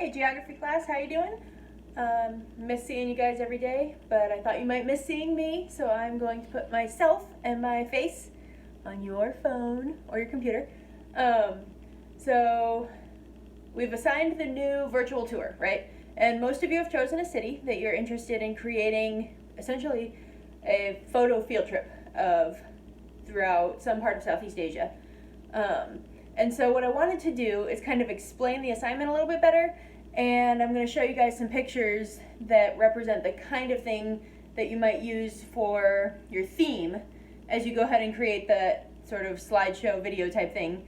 Hey geography class, how you doing? Miss seeing you guys every day, but I thought you might miss seeing me, so I'm going to put myself and my face on your phone or your computer. Um, so we've assigned the new virtual tour, right? And most of you have chosen a city that you're interested in creating essentially a photo field trip of throughout some part of Southeast Asia. And so what I wanted to do is kind of explain the assignment a little bit better, and I'm going to show you guys some pictures that represent the kind of thing that you might use for your theme as you go ahead and create the sort of slideshow video type thing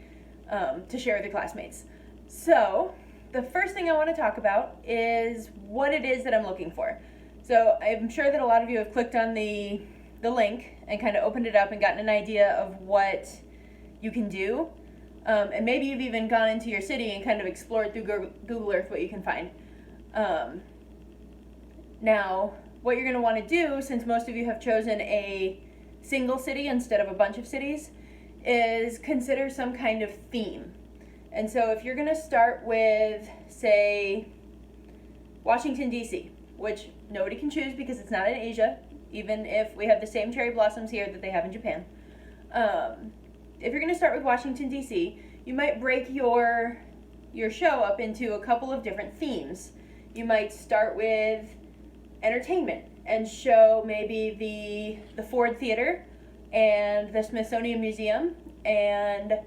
to share with your classmates. So the first thing I want to talk about is what it is that I'm looking for. So I'm sure that a lot of you have clicked on the link and kind of opened it up and gotten an idea of what you can do. And maybe you've even gone into your city and kind of explored through Google Earth what you can find. Now, what you're going to want to do, since most of you have chosen a single city instead of a bunch of cities, is consider some kind of theme. And so if you're going to start with, say, Washington, D.C., which nobody can choose because it's not in Asia, even if we have the same cherry blossoms here that they have in Japan. If you're going to start with Washington, D.C., you might break your show up into a couple of different themes. You might start with entertainment and show maybe the Ford Theater and the Smithsonian Museum and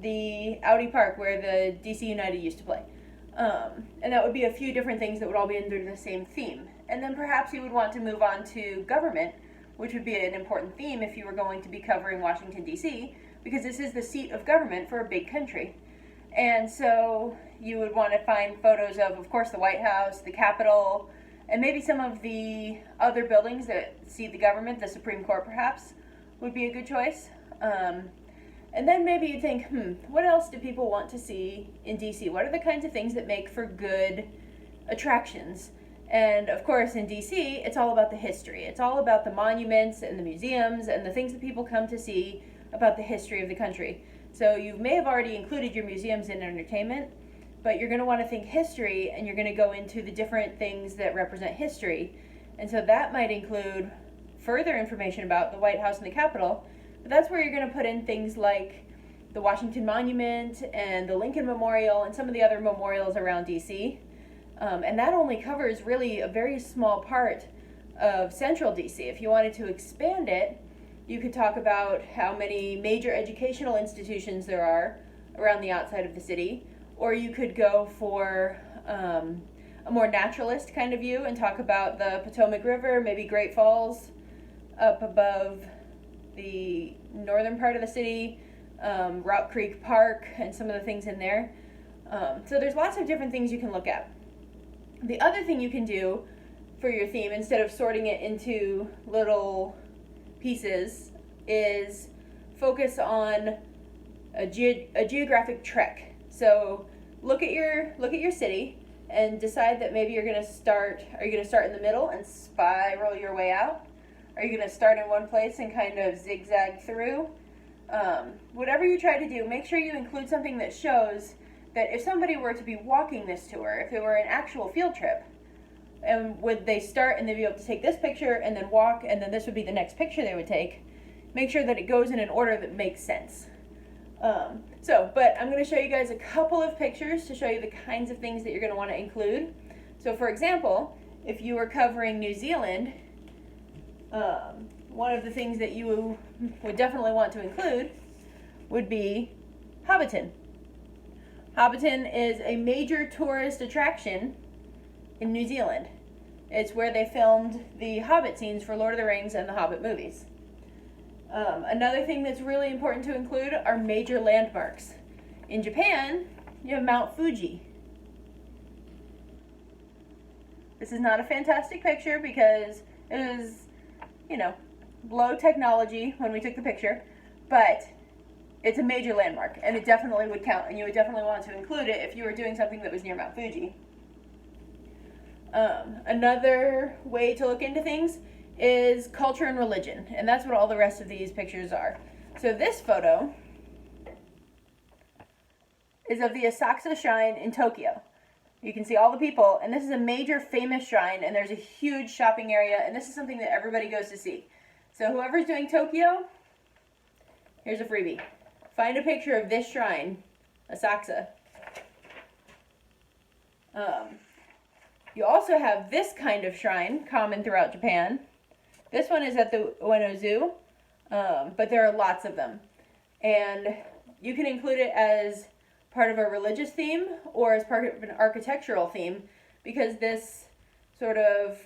the Audi Park where the DC United used to play. And that would be a few different things that would all be under the same theme. And then perhaps you would want to move on to government, which would be an important theme if you were going to be covering Washington, D.C., because this is the seat of government for a big country. And so you would want to find photos of course, the White House, the Capitol, and maybe some of the other buildings that seat the government, the Supreme Court perhaps, would be a good choice. And then maybe you think, what else do people want to see in D.C.? What are the kinds of things that make for good attractions? And of course, in D.C., it's all about the history. It's all about the monuments and the museums and the things that people come to see about the history of the country. So you may have already included your museums in entertainment, but you're going to want to think history, and you're going to go into the different things that represent history. And so that might include further information about the White House and the Capitol, but that's where you're going to put in things like the Washington Monument and the Lincoln Memorial and some of the other memorials around D.C., and that only covers really a very small part of central DC. If you wanted to expand it, you could talk about how many major educational institutions there are around the outside of the city, or you could go for a more naturalist kind of view and talk about the Potomac River, maybe Great Falls up above the northern part of the city, Rock Creek Park, and some of the things in there. So there's lots of different things you can look at. The other thing you can do for your theme, instead of sorting it into little pieces, is focus on a geographic trek. So look at your city and decide that maybe are you going to start in the middle and spiral your way out? Are you going to start in one place and kind of zigzag through? Whatever you try to do, make sure you include something that shows that if somebody were to be walking this tour, if it were an actual field trip, and would they start and they'd be able to take this picture and then walk, and then this would be the next picture they would take, make sure that it goes in an order that makes sense. But I'm going to show you guys a couple of pictures to show you the kinds of things that you're going to want to include. So for example, if you were covering New Zealand, one of the things that you would definitely want to include would be Hobbiton. Hobbiton is a major tourist attraction in New Zealand. It's where they filmed the Hobbit scenes for Lord of the Rings and the Hobbit movies. Another thing that's really important to include are major landmarks. In Japan, you have Mount Fuji. This is not a fantastic picture because it was, low technology when we took the picture, but it's a major landmark, and it definitely would count, and you would definitely want to include it if you were doing something that was near Mount Fuji. Another way to look into things is culture and religion, and that's what all the rest of these pictures are. So this photo is of the Asakusa Shrine in Tokyo. You can see all the people, and this is a major famous shrine, and there's a huge shopping area, and this is something that everybody goes to see. So whoever's doing Tokyo, here's a freebie. Find a picture of this shrine, Asakusa. You also have this kind of shrine, common throughout Japan. This one is at the Ueno Zoo, but there are lots of them. And you can include it as part of a religious theme or as part of an architectural theme, because this sort of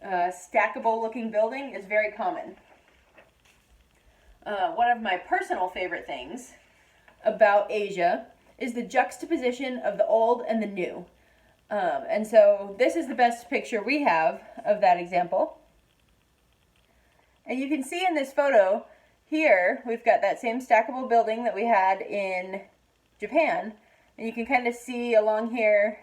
stackable looking building is very common. One of my personal favorite things about Asia is the juxtaposition of the old and the new. And so this is the best picture we have of that example. And you can see in this photo here, we've got that same stackable building that we had in Japan, and you can kind of see along here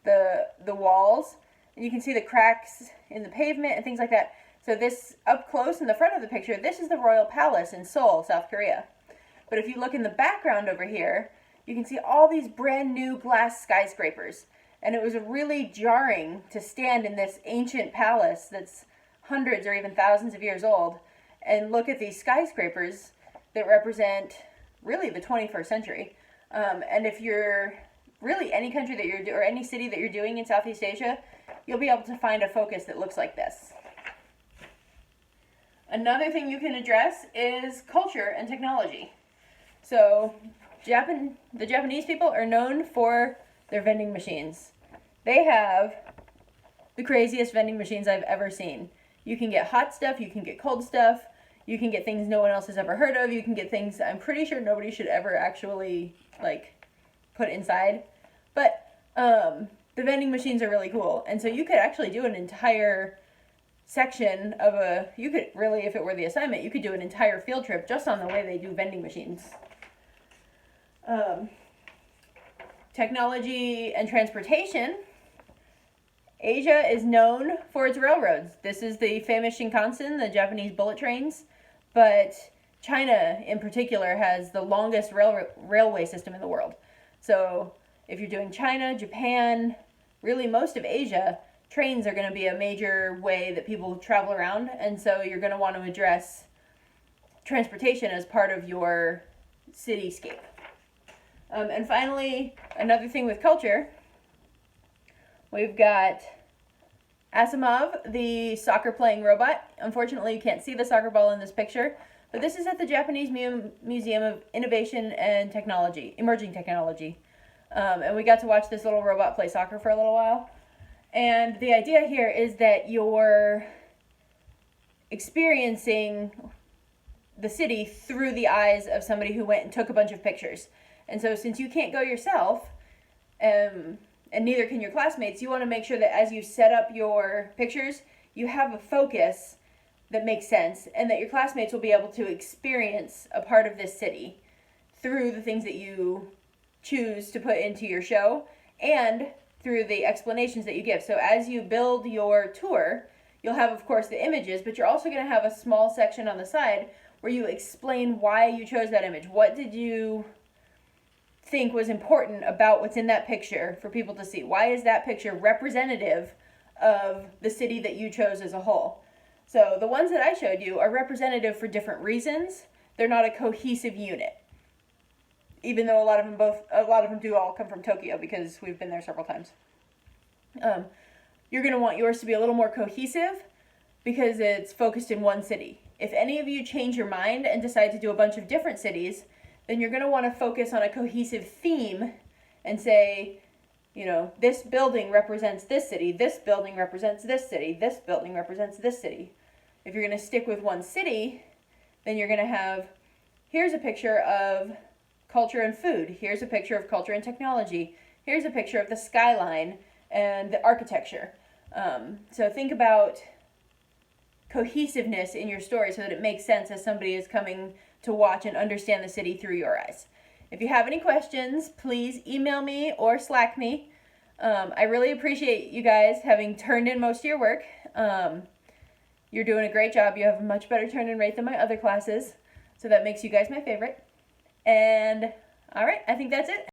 the walls, and you can see the cracks in the pavement and things like that. So this, up close in the front of the picture, this is the Royal Palace in Seoul, South Korea. But if you look in the background over here, you can see all these brand new glass skyscrapers, and it was really jarring to stand in this ancient palace that's hundreds or even thousands of years old and look at these skyscrapers that represent really the 21st century. And if you're really any country that you're or any city that you're doing in Southeast Asia, you'll be able to find a focus that looks like this. Another thing you can address is culture and technology. So the Japanese people are known for their vending machines. They have the craziest vending machines I've ever seen. You can get hot stuff, you can get cold stuff, you can get things no one else has ever heard of, you can get things I'm pretty sure nobody should ever actually put inside. But the vending machines are really cool. And so you could actually do an entire section of you could really, if it were the assignment, you could do an entire field trip just on the way they do vending machines. Technology and transportation. Asia is known for its railroads. This is the famous Shinkansen, the Japanese bullet trains, but China in particular has the longest railway system in the world. So if you're doing China, Japan, really most of Asia, trains are going to be a major way that people travel around, and so you're going to want to address transportation as part of your cityscape. And finally, another thing with culture, we've got Asimov, the soccer playing robot. Unfortunately, you can't see the soccer ball in this picture, but this is at the Japanese Museum of Innovation and Technology, Emerging Technology. And we got to watch this little robot play soccer for a little while. And the idea here is that you're experiencing the city through the eyes of somebody who went and took a bunch of pictures. And so since you can't go yourself, and neither can your classmates, you want to make sure that as you set up your pictures, you have a focus that makes sense, and that your classmates will be able to experience a part of this city through the things that you choose to put into your show and through the explanations that you give. So as you build your tour, you'll have, of course, the images, but you're also going to have a small section on the side where you explain why you chose that image. What did you think was important about what's in that picture for people to see? Why is that picture representative of the city that you chose as a whole? So the ones that I showed you are representative for different reasons. They're not a cohesive unit, even though a lot of them do all come from Tokyo because we've been there several times. You're going to want yours to be a little more cohesive because it's focused in one city. If any of you change your mind and decide to do a bunch of different cities, then you're going to want to focus on a cohesive theme and say, this building represents this city, this building represents this city, this building represents this city. If you're going to stick with one city, then you're going to have, here's a picture of culture and food, here's a picture of culture and technology, here's a picture of the skyline and the architecture. So think about cohesiveness in your story so that it makes sense as somebody is coming to watch and understand the city through your eyes. If you have any questions, please email me or Slack me. I really appreciate you guys having turned in most of your work. You're doing a great job. You have a much better turn-in rate than my other classes, so that makes you guys my favorite. And All right, I think that's it.